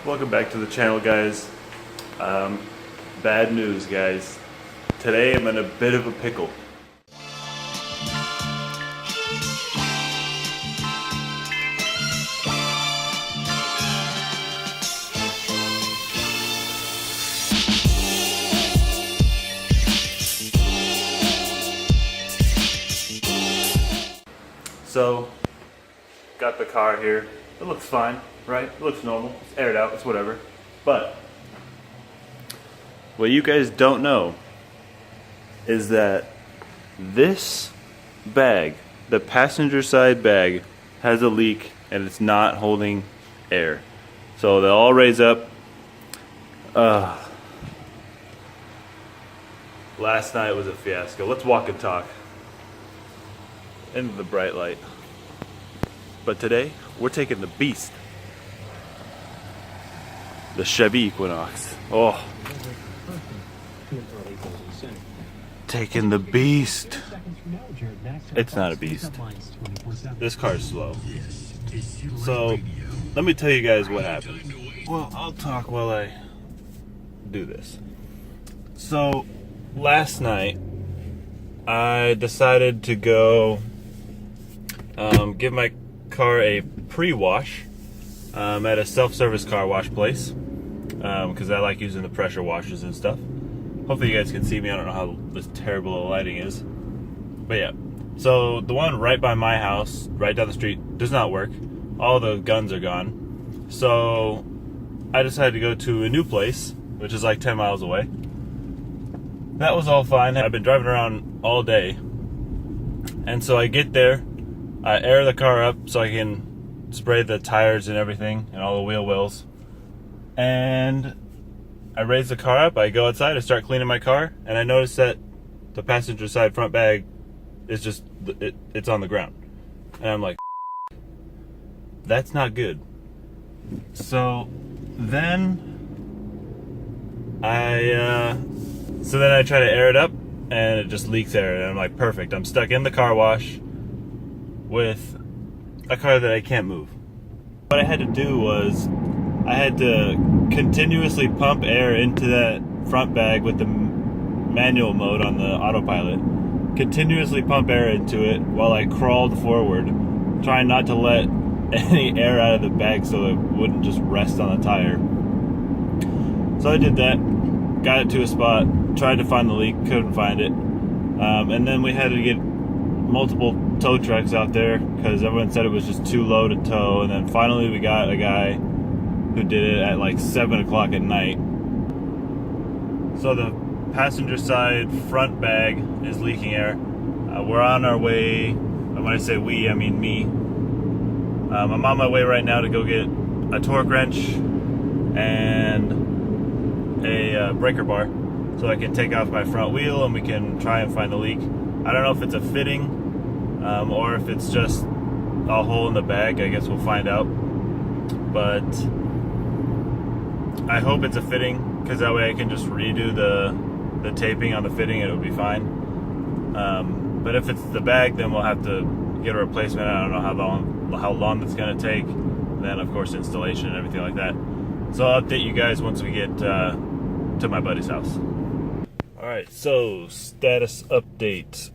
Welcome back to the channel, guys. Bad news, guys. Today I'm in a bit of a pickle. So, got the car here. It looks fine, right? It looks normal. It's aired out, it's whatever. But what you guys don't know is that this bag, the passenger side bag, has a leak and it's not holding air. So they'll all raise up. Last night was a fiasco. Let's walk and talk into the bright light. But today, we're taking the beast. The Chevy Equinox. Oh. Taking the beast. It's not a beast. This car is slow. So, let me tell you guys what happened. Well, I'll talk while I do this. So, last night, I decided to go give my car a pre-wash at a self-service car wash place because I like using the pressure washers and stuff. Hopefully you guys can see me. I don't know how this terrible the lighting is, but yeah. So the one right by my house, right down the street, does not work. All the guns are gone. So I decided to go to a new place, which is like 10 miles away. That was all fine. I've been driving around all day, and so I get there. I air the car up so I can spray the tires and everything and all the wheel wells. And I raise the car up, I go outside, I start cleaning my car, and I notice that the passenger side front bag is just, it's on the ground. And I'm like, that's not good. So then I try to air it up and it just leaks air. And I'm like, perfect, I'm stuck in the car wash with a car that I can't move. What I had to do was I had to continuously pump air into that front bag with the manual mode on the autopilot. Continuously pump air into it while I crawled forward, trying not to let any air out of the bag so it wouldn't just rest on the tire. So I did that, got it to a spot, tried to find the leak, couldn't find it. And then we had to get multiple tow trucks out there because everyone said it was just too low to tow, and then finally we got a guy who did it at like 7 o'clock at night. So the passenger side front bag is leaking air. We're on our way, and when I say we, I mean me. I'm on my way right now to go get a torque wrench and a breaker bar so I can take off my front wheel and we can try and find the leak. I don't know if it's a fitting or if it's just a hole in the bag. I guess we'll find out. But I hope it's a fitting because that way I can just redo the taping on the fitting and it'll be fine. But if it's the bag, then we'll have to get a replacement. I don't know how long that's going to take. And then of course installation and everything like that. So I'll update you guys once we get to my buddy's house. Alright, so status update.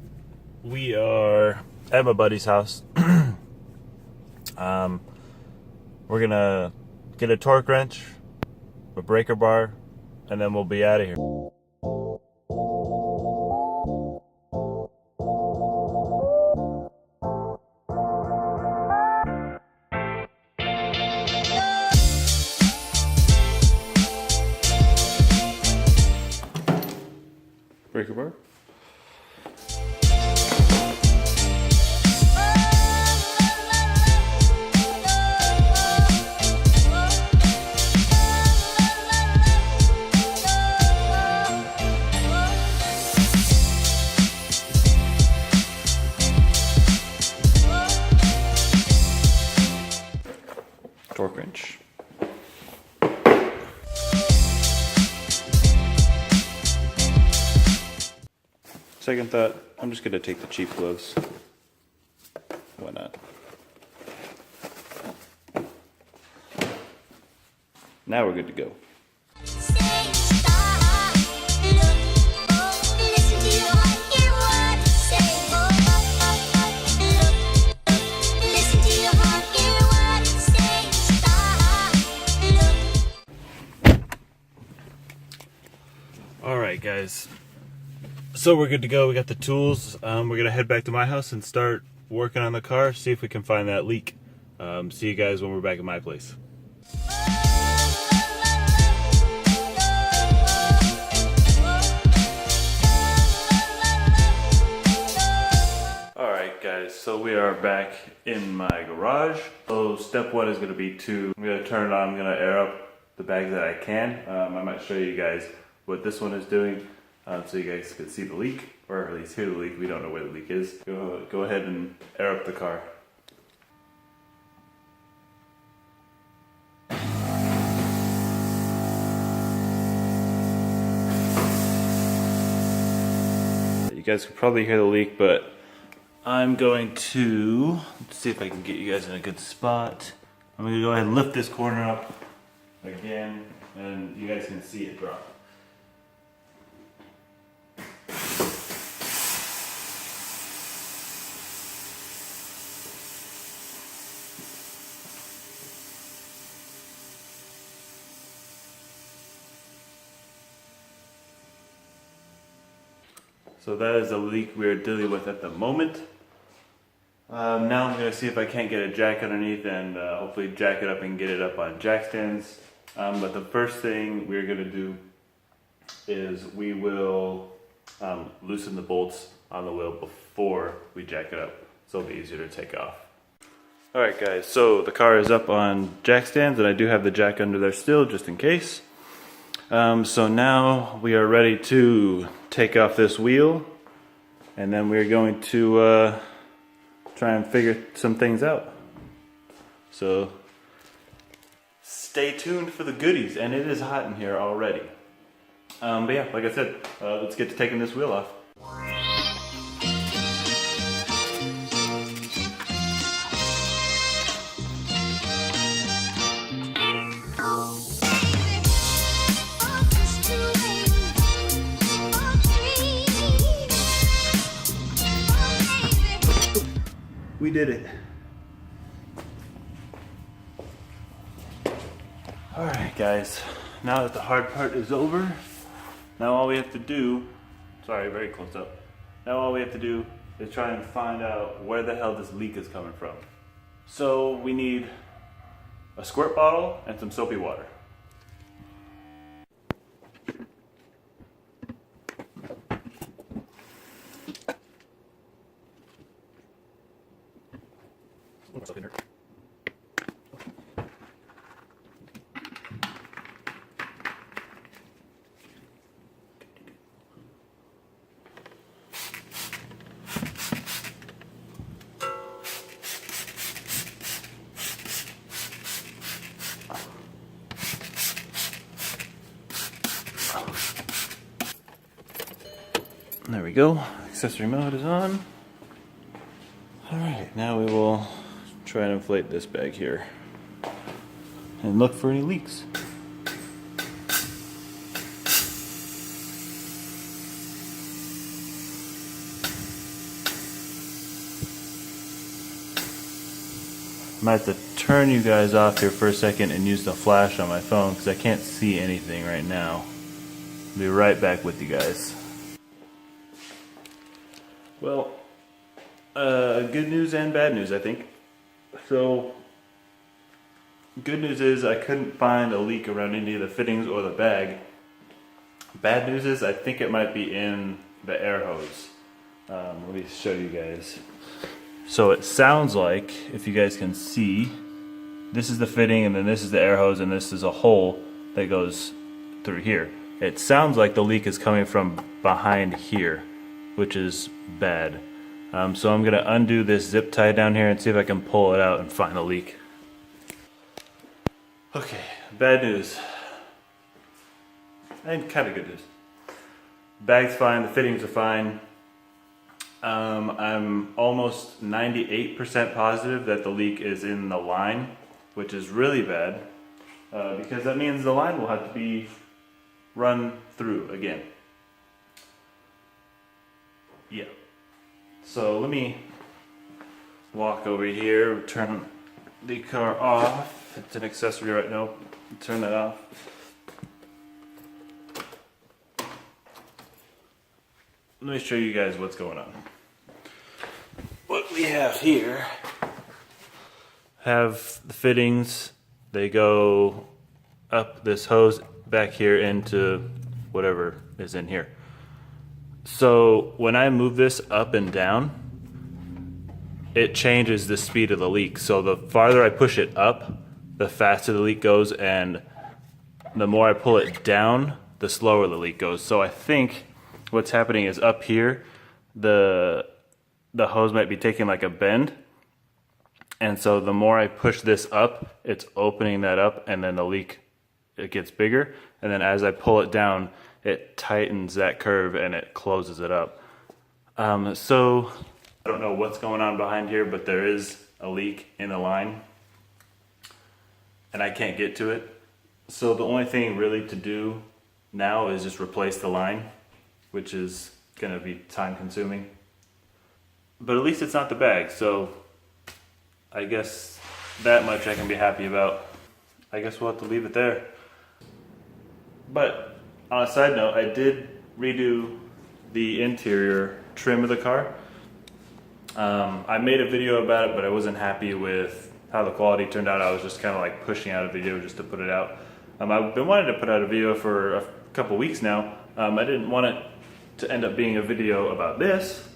We are at my buddy's house. We're gonna get a torque wrench, a breaker bar, and then we'll be out of here. Breaker bar. Torque wrench. Second thought, I'm just going to take the cheap gloves. Why not? Now we're good to go. Alright guys, so we're good to go. We got the tools. We're gonna head back to my house and start working on the car, see if we can find that leak. See you guys when we're back at my place. Alright guys, so we are back in my garage. So step one is going to be I'm going to turn it on. I'm going to air up the bags that I can. I might show you guys what this one is doing so you guys can see the leak, or at least hear the leak. We don't know where the leak is. Go ahead and air up the car. You guys can probably hear the leak, but I'm going to, let's see if I can get you guys in a good spot. I'm going to go ahead and lift this corner up again, and you guys can see it drop. So that is the leak we're dealing with at the moment. Now I'm going to see if I can't get a jack underneath and hopefully jack it up and get it up on jack stands. But the first thing we're going to do is we will loosen the bolts on the wheel before we jack it up, so it'll be easier to take off. Alright guys, so the car is up on jack stands and I do have the jack under there still just in case. So now we are ready to take off this wheel, and then we're going to try and figure some things out. So stay tuned for the goodies, and it is hot in here already. But yeah, like I said, let's get to taking this wheel off. We did it. Alright guys, now that the hard part is over, now all we have to do, sorry, very close up. Now all we have to do is try and find out where the hell this leak is coming from. So we need a squirt bottle and some soapy water. There we go. Accessory mode is on. Alright, now we will try and inflate this bag here and look for any leaks. I might have to turn you guys off here for a second and use the flash on my phone because I can't see anything right now. I'll be right back with you guys. Well, good news and bad news, I think. So, good news is I couldn't find a leak around any of the fittings or the bag. Bad news is I think it might be in the air hose. Let me show you guys. So it sounds like, if you guys can see, this is the fitting and then this is the air hose and this is a hole that goes through here. It sounds like the leak is coming from behind here, which is bad. So I'm gonna undo this zip tie down here and see if I can pull it out and find the leak. Okay, bad news. And kind of good news. Bag's fine, the fittings are fine. I'm almost 98% positive that the leak is in the line, which is really bad. because that means the line will have to be run through again. Yeah. So let me walk over here, turn the car off. It's an accessory right now. Turn that off. Let me show you guys what's going on. What we have here have the fittings. They go up this hose back here into whatever is in here. So when I move this up and down, it changes the speed of the leak. So the farther I push it up, the faster the leak goes, and the more I pull it down, the slower the leak goes. So I think what's happening is up here, the hose might be taking like a bend, and so the more I push this up, it's opening that up, and then the leak, it gets bigger, and then as I pull it down, it tightens that curve and it closes it up. So I don't know what's going on behind here, but there is a leak in the line and I can't get to it. So the only thing really to do now is just replace the line, which is gonna be time consuming. But at least it's not the bag, so I guess that much I can be happy about. I guess we'll have to leave it there. But on a side note, I did redo the interior trim of the car. I made a video about it, but I wasn't happy with how the quality turned out. I was just kind of like pushing out a video just to put it out. I've been wanting to put out a video for a couple weeks now. I didn't want it to end up being a video about this,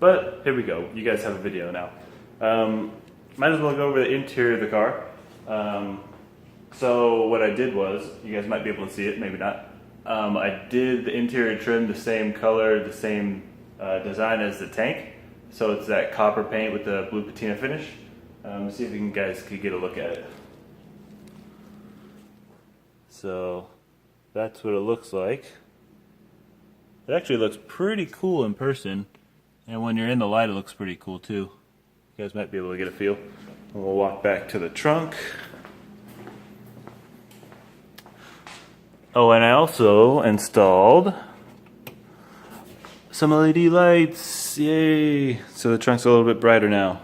but here we go. You guys have a video now. Might as well go over the interior of the car. So what I did was, you guys might be able to see it, maybe not. I did the interior trim the same color, the same design as the tank. So it's that copper paint with the blue patina finish. See if you guys could get a look at it. So that's what it looks like. It actually looks pretty cool in person, and when you're in the light it looks pretty cool too. You guys might be able to get a feel. And we'll walk back to the trunk. Oh, and I also installed some LED lights. Yay! So the trunk's a little bit brighter now.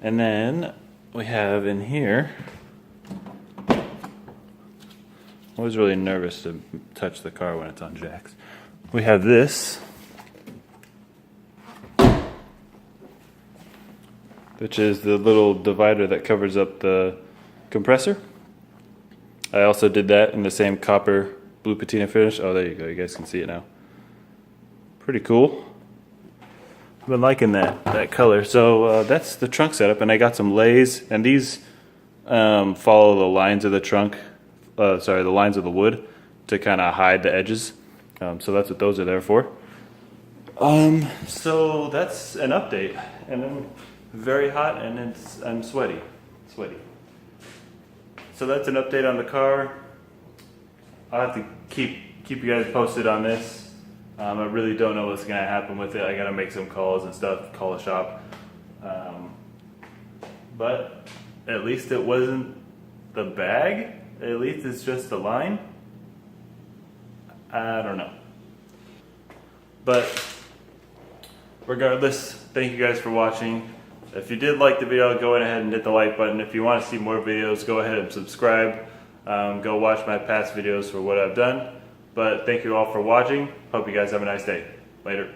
And then we have in here, I was really nervous to touch the car when it's on jacks. We have this, which is the little divider that covers up the compressor. I also did that in the same copper blue patina finish. Oh, there you go. You guys can see it now. Pretty cool. I've been liking that color. So that's the trunk setup, and I got some lays, and these follow the lines of the trunk. Sorry, the lines of the wood to kind of hide the edges. So that's what those are there for. So that's an update, and I'm very hot, and I'm sweaty. So that's an update on the car. I'll have to keep you guys posted on this. I really don't know what's gonna happen with it. I gotta make some calls and stuff, call a shop. But at least it wasn't the bag. At least it's just the line. I don't know. But regardless, thank you guys for watching. If you did like the video, go ahead and hit the like button. If you want to see more videos, go ahead and subscribe. Go watch my past videos for what I've done. But thank you all for watching. Hope you guys have a nice day. Later.